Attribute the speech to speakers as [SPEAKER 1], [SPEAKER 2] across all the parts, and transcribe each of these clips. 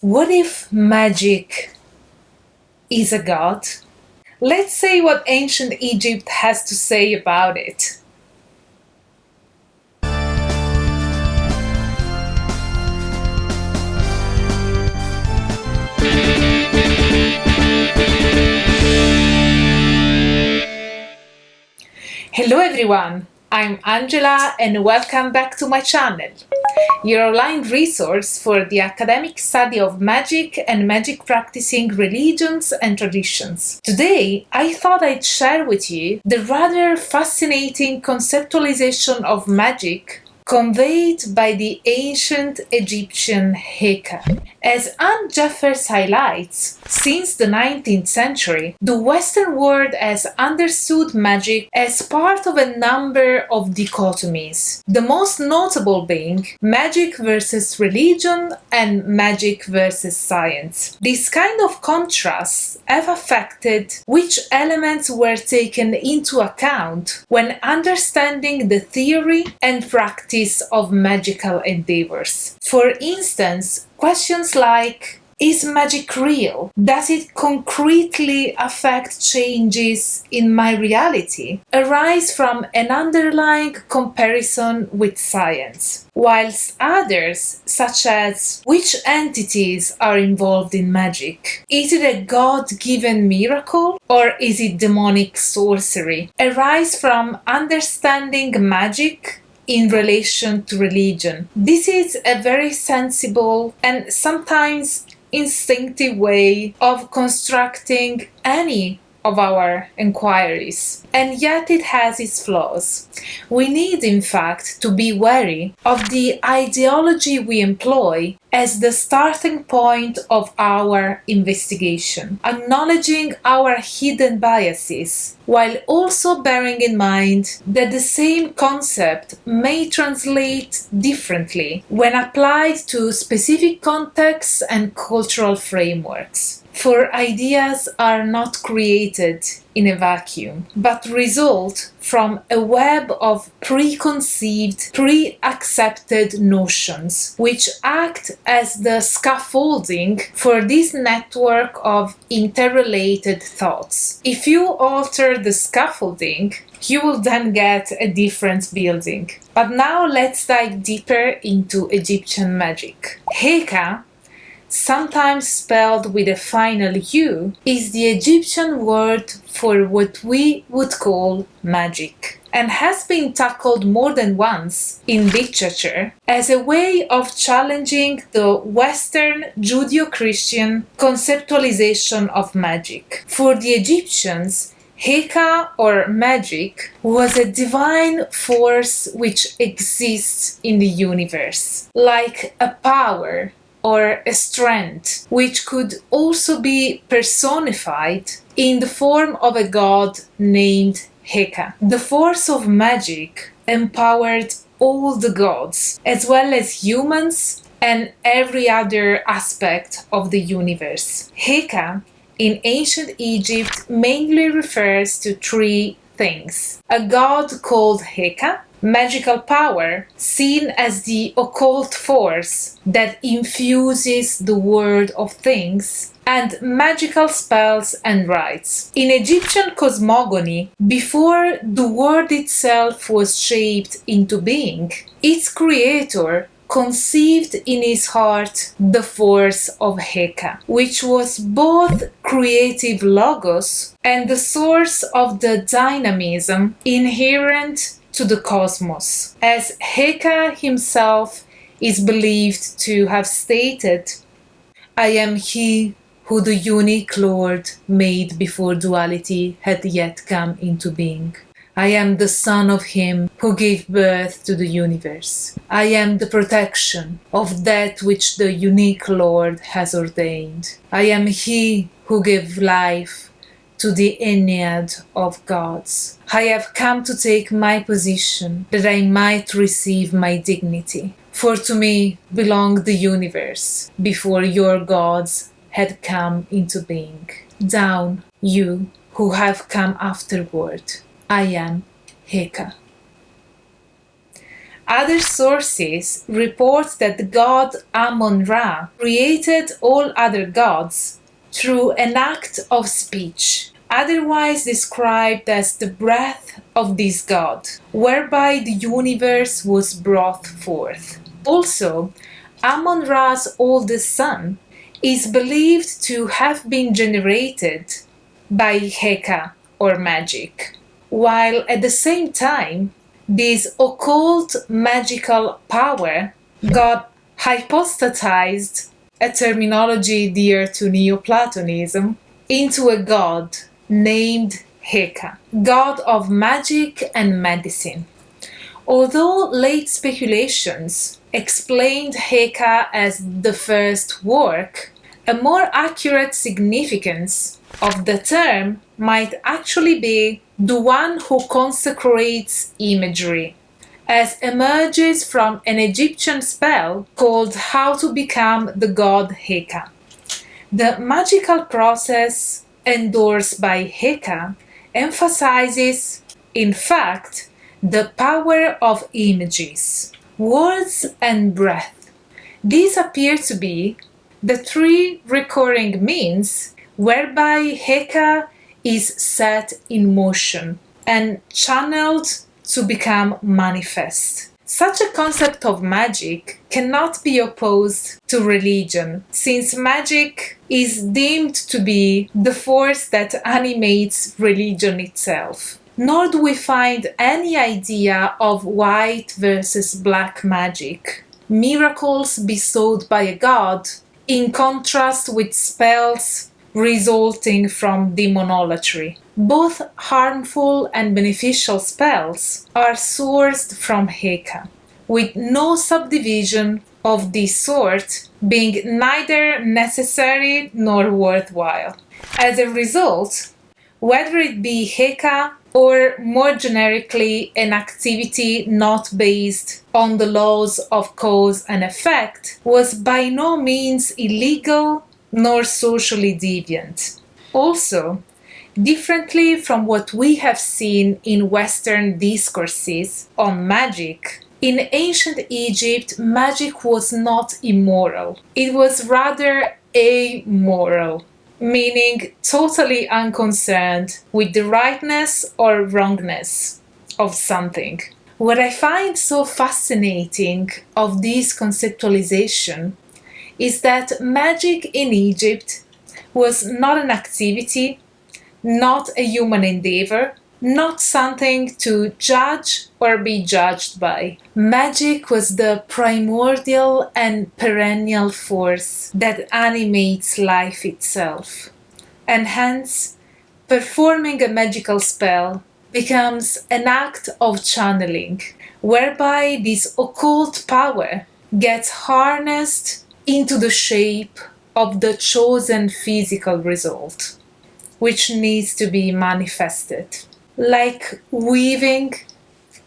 [SPEAKER 1] What if magic is a god? Let's see what ancient Egypt has to say about it. Hello everyone, I'm Angela and welcome back to my channel, your online resource for the academic study of magic and magic practicing religions and traditions. Today, I thought I'd share with you the rather fascinating conceptualization of magic conveyed by the ancient Egyptian Heka. As Anne Jeffers highlights, since the 19th century, the Western world has understood magic as part of a number of dichotomies, the most notable being magic versus religion and magic versus science. These kind of contrasts have affected which elements were taken into account when understanding the theory and practice of magical endeavors. For instance, questions like, is magic real? Does it concretely affect changes in my reality? Arise from an underlying comparison with science, whilst others, such as which entities are involved in magic? Is it a God-given miracle or is it demonic sorcery? Arise from understanding magic in relation to religion. This is a very sensible and sometimes instinctive way of constructing any of our inquiries, and yet it has its flaws. We need, in fact, to be wary of the ideology we employ as the starting point of our investigation, acknowledging our hidden biases, while also bearing in mind that the same concept may translate differently when applied to specific contexts and cultural frameworks. For ideas are not created in a vacuum, but result from a web of preconceived, pre-accepted notions, which act as the scaffolding for this network of interrelated thoughts. If you alter the scaffolding, you will then get a different building. But now let's dive deeper into Egyptian magic. Heka, sometimes spelled with a final U, is the Egyptian word for what we would call magic, and has been tackled more than once in literature as a way of challenging the Western Judeo-Christian conceptualization of magic. For the Egyptians, Heka, or magic, was a divine force which exists in the universe, like a power or a strength, which could also be personified in the form of a god named Heka. The force of magic empowered all the gods, as well as humans and every other aspect of the universe. Heka in ancient Egypt mainly refers to three things: a god called Heka, magical power, seen as the occult force that infuses the world of things, and magical spells and rites. In Egyptian cosmogony, before the world itself was shaped into being, its creator conceived in his heart the force of Heka, which was both creative logos and the source of the dynamism inherent to the cosmos, as Heka himself is believed to have stated, "I am he who the unique Lord made before duality had yet come into being. I am the son of him who gave birth to the universe. I am the protection of that which the unique Lord has ordained. I am he who gave life to the Ennead of gods. I have come to take my position that I might receive my dignity. For to me belonged the universe before your gods had come into being. Down, you who have come afterward. I am Heka." Other sources report that the god Amun-Ra created all other gods through an act of speech, otherwise described as the breath of this god, whereby the universe was brought forth. Also, Amun-Ra's oldest son is believed to have been generated by Heka or Magick, while at the same time this occult magical power got hypostatized, a terminology dear to Neoplatonism, into a god named Heka, god of magic and medicine. Although late speculations explained Heka as the first work, a more accurate significance of the term might actually be the one who consecrates imagery, as emerges from an Egyptian spell called How to Become the God Heka. The magical process endorsed by Heka emphasizes, in fact, the power of images, words and breath. These appear to be the three recurring means whereby Heka is set in motion and channeled to become manifest. Such a concept of magic cannot be opposed to religion, since magic is deemed to be the force that animates religion itself. Nor do we find any idea of white versus black magic, miracles bestowed by a god, in contrast with spells resulting from demonolatry. Both harmful and beneficial spells are sourced from Heka, with no subdivision of this sort being neither necessary nor worthwhile. As a result, whether it be Heka or more generically an activity not based on the laws of cause and effect, was by no means illegal nor socially deviant. Also, differently from what we have seen in Western discourses on magic, in ancient Egypt, magic was not immoral. It was rather amoral, meaning totally unconcerned with the rightness or wrongness of something. What I find so fascinating of this conceptualization is that magic in Egypt was not an activity, not a human endeavor, not something to judge or be judged by. Magic was the primordial and perennial force that animates life itself. And hence, performing a magical spell becomes an act of channeling, whereby this occult power gets harnessed into the shape of the chosen physical result, which needs to be manifested, like weaving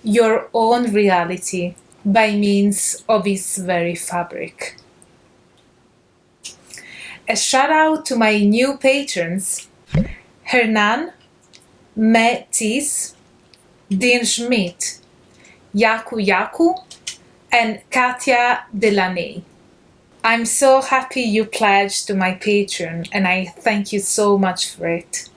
[SPEAKER 1] your own reality by means of its very fabric. A shout out to my new patrons, Hernan, Metis, Dean Schmidt, Yaku, and Katia Delaney. I'm so happy you pledged to my Patreon, and I thank you so much for it.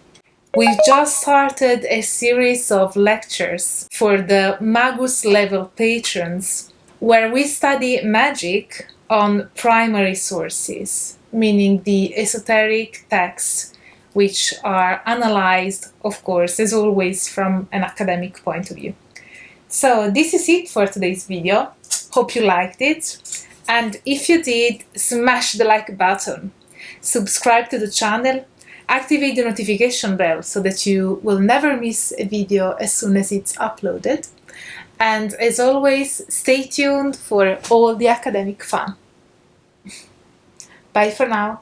[SPEAKER 1] We've just started a series of lectures for the Magus level patrons, where we study magic on primary sources, meaning the esoteric texts, which are analyzed, of course, as always, from an academic point of view. So this is it for today's video. Hope you liked it. And if you did, smash the like button, subscribe to the channel, activate the notification bell so that you will never miss a video as soon as it's uploaded. And as always, stay tuned for all the academic fun. Bye for now.